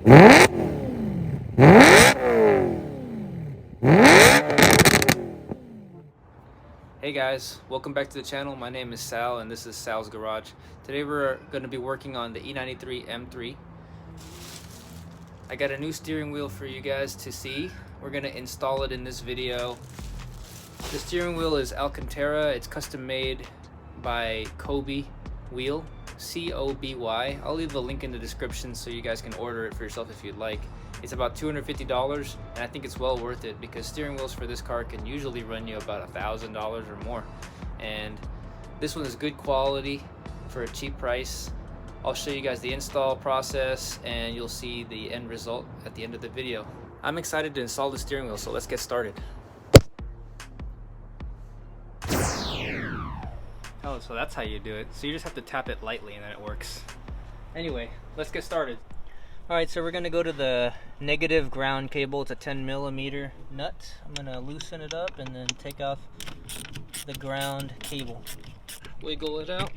Hey guys, welcome back to the channel. My name is Sal and this is Sal's Garage. Today we're going to be working on the E93 M3. I got a new steering wheel for you guys to see. We're going to install it in this video. The steering wheel is Alcantara. It's custom made by Coby Wheels, C-O-B-Y. I'll leave a link in the description so you guys can order it for yourself if you'd like. It's about $250 and I think it's well worth it because steering wheels for this car can usually run you about $1,000 or more. And this one is good quality for a cheap price. I'll show you guys the install process and you'll see the end result at the end of the video. I'm excited to install the steering wheel, so let's get started. Oh, so that's how you do it. So you just have to tap it lightly and then it works. Anyway, let's get started. Alright, so we're going to go to the negative ground cable. It's a 10mm nut. I'm going to loosen it up and then take off the ground cable. Wiggle it out.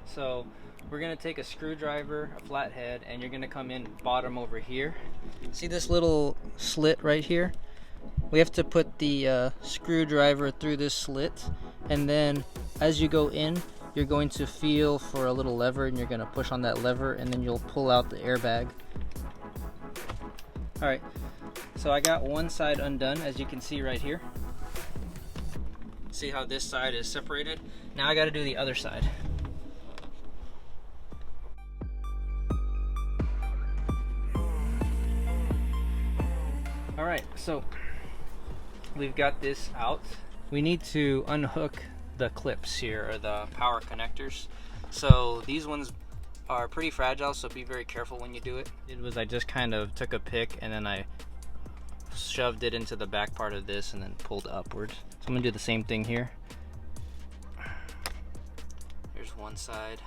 So we're going to take a screwdriver, a flathead, and you're going to come in bottom over here. See this little slit right here? We have to put the screwdriver through this slit, and then as you go in, you're going to feel for a little lever and you're going to push on that lever and then you'll pull out the airbag. Alright, so I got one side undone, as you can see right here. See how this side is separated? Now I got to do the other side. Alright, so we've got this out. We need to unhook the clips here, or the power connectors. So these ones are pretty fragile, so be very careful when you do it. I just kind of took a pick and then I shoved it into the back part of this and then pulled upward. So I'm gonna do the same thing here. Here's one side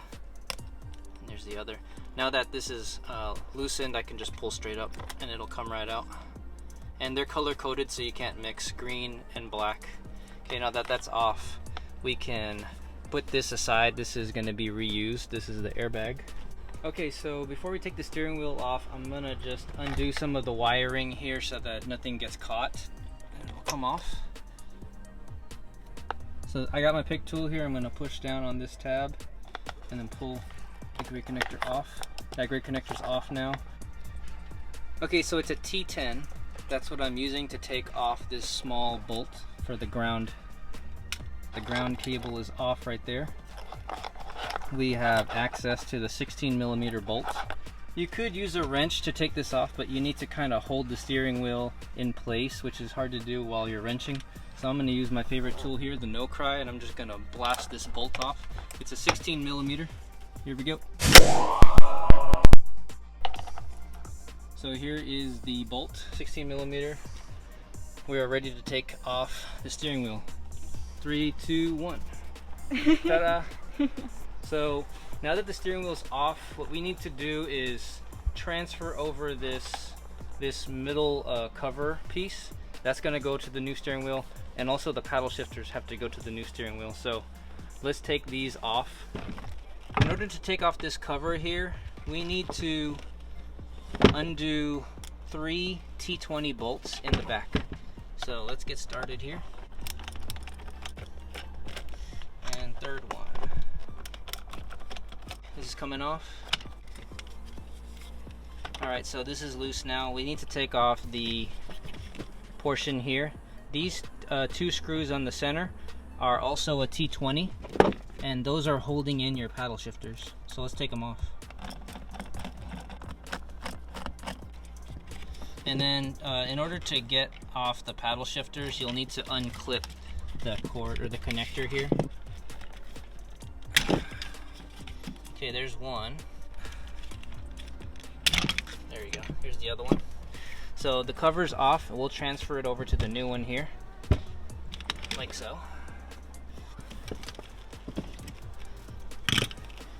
and there's the other. Now that this is loosened, I can just pull straight up and it'll come right out. And they're color coded, so you can't mix green and black. Okay, now that that's off, we can put this aside. This is going to be reused. This is the airbag. Okay, so before we take the steering wheel off, I'm going to just undo some of the wiring here so that nothing gets caught and it'll come off. So I got my pick tool here. I'm going to push down on this tab and then pull the gray connector off. That gray connector's off now. Okay, so it's a T10. That's what I'm using to take off this small bolt for the ground. The ground cable is off right there. We have access to the 16mm bolt. You could use a wrench to take this off, but you need to kind of hold the steering wheel in place, which is hard to do while you're wrenching. So I'm going to use my favorite tool here, the no cry, and I'm just going to blast this bolt off. It's a 16mm. Here we go. So here is the bolt, 16mm. We are ready to take off the steering wheel. 3, 2, 1. Ta-da! So now that the steering wheel's off, what we need to do is transfer over this middle cover piece. That's going to go to the new steering wheel, and also the paddle shifters have to go to the new steering wheel. So let's take these off. In order to take off this cover here, we need to undo 3 T20 bolts in the back. So let's get started here. And third one. This is coming off. Alright, so this is loose now. We need to take off the portion here. These 2 screws on the center are also a T20, and those are holding in your paddle shifters. So let's take them off. And then in order to get off the paddle shifters, you'll need to unclip the cord or the connector here. Okay, there's one. There you go. Here's the other one. So the cover's off, and we'll transfer it over to the new one here, like so.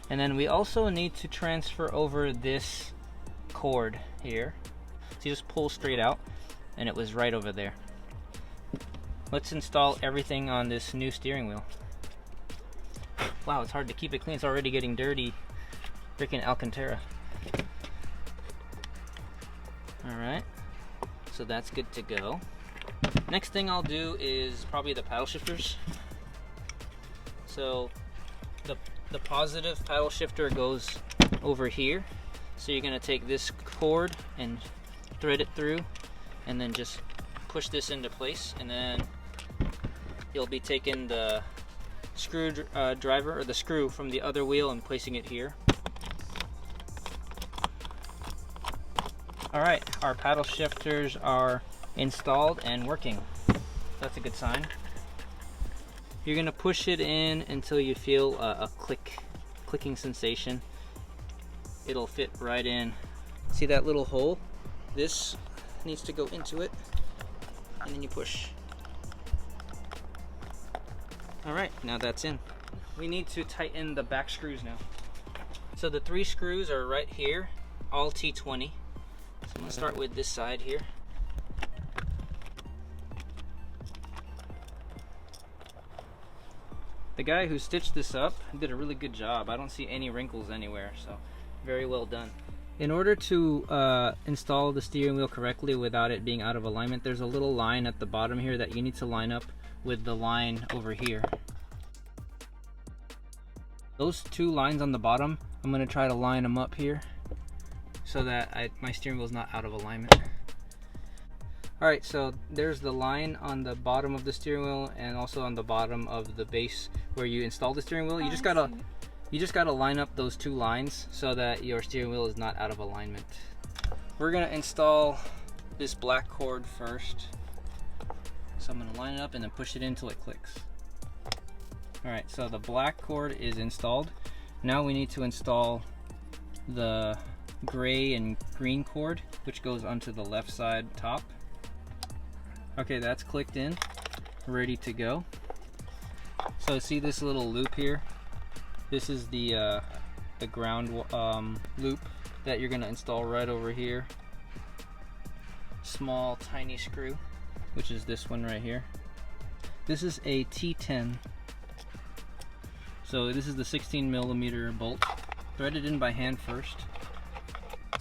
And then we also need to transfer over this cord here. So you just pull straight out, and it was right over there. Let's install everything on this new steering wheel. Wow, it's hard to keep it clean. It's already getting dirty. Freaking Alcantara. Alright, so that's good to go. Next thing I'll do is probably the paddle shifters. So the positive paddle shifter goes over here. So you're going to take this cord and thread it through and then just push this into place, and then you'll be taking the driver or the screw from the other wheel and placing it here. Alright, our paddle shifters are installed and working. That's a good sign. You're going to push it in until you feel a clicking sensation. It'll fit right in. See that little hole? This needs to go into it, and then you push. Alright, now that's in. We need to tighten the back screws now. So the 3 screws are right here, all T20. So I'm going to start with this side here. The guy who stitched this up did a really good job. I don't see any wrinkles anywhere, so very well done. In order to install the steering wheel correctly without it being out of alignment, there's a little line at the bottom here that you need to line up with the line over here. Those 2 lines on the bottom, I'm going to try to line them up here so that my steering wheel is not out of alignment. Alright, so there's the line on the bottom of the steering wheel and also on the bottom of the base where you install the steering wheel. You just gotta line up those 2 lines so that your steering wheel is not out of alignment. We're gonna install this black cord first. So I'm gonna line it up and then push it in until it clicks. Alright, so the black cord is installed. Now we need to install the gray and green cord, which goes onto the left side top. Okay, that's clicked in, ready to go. So see this little loop here? This is the ground loop that you're gonna install right over here. Small, tiny screw, which is this one right here. This is a T10. So this is the 16mm bolt, threaded in by hand first.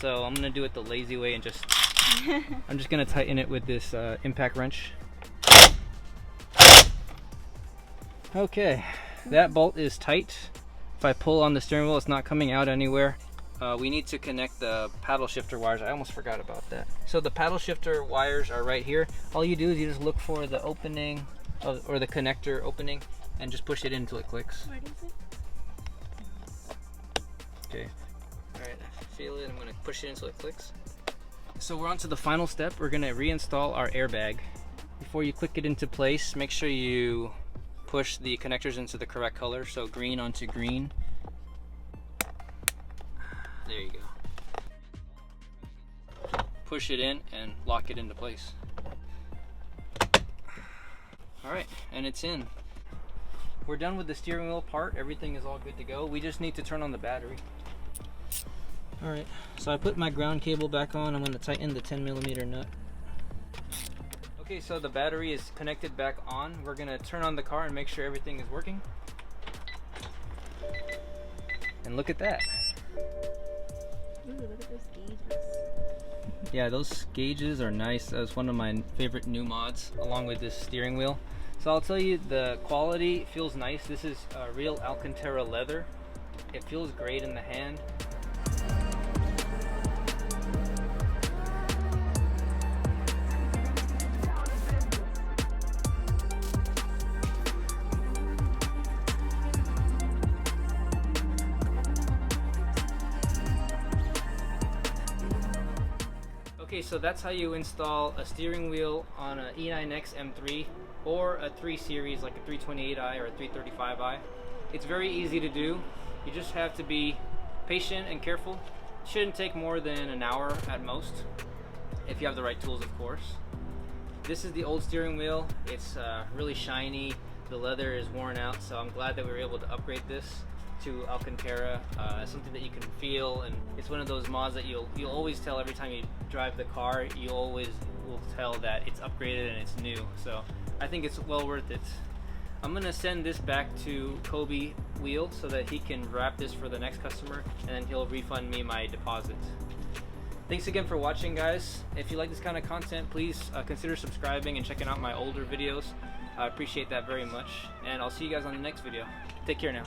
So I'm gonna do it the lazy way and just I'm just gonna tighten it with this impact wrench. Okay, that bolt is tight. If I pull on the steering wheel, it's not coming out anywhere. We need to connect the paddle shifter wires. I almost forgot about that. So the paddle shifter wires are right here. All you do is you just look for the opening or the connector opening and just push it in until it clicks. Where is it? Okay. Alright, I feel it. I'm gonna push it in until it clicks. So we're on to the final step. We're gonna reinstall our airbag. Before you click it into place, make sure you push the connectors into the correct color. So green onto green. There you go. Push it in and lock it into place. Alright, and it's in. We're done with the steering wheel part. Everything is all good to go. We just need to turn on the battery. Alright, so I put my ground cable back on. I'm going to tighten the 10mm nut. Okay, so the battery is connected back on. We're going to turn on the car and make sure everything is working. And look at that. Ooh, look at those gauges. Yeah, those gauges are nice. That's one of my favorite new mods, along with this steering wheel. So I'll tell you, the quality feels nice. This is real Alcantara leather. It feels great in the hand. Okay, so that's how you install a steering wheel on an E90 M3 or a 3 Series like a 328i or a 335i. It's very easy to do. You just have to be patient and careful. It shouldn't take more than an hour at most, if you have the right tools, of course. This is the old steering wheel. It's really shiny. The leather is worn out, so I'm glad that we were able to upgrade this to Alcantara. Something that you can feel, and it's one of those mods that you'll always tell every time you drive the car. You always will tell that it's upgraded and it's new. So I think it's well worth it. I'm gonna send this back to Coby Wheels so that he can wrap this for the next customer, and then he'll refund me my deposit. Thanks again for watching, guys. If you like this kind of content, please consider subscribing and checking out my older videos. I appreciate that very much, and I'll see you guys on the next video. Take care now.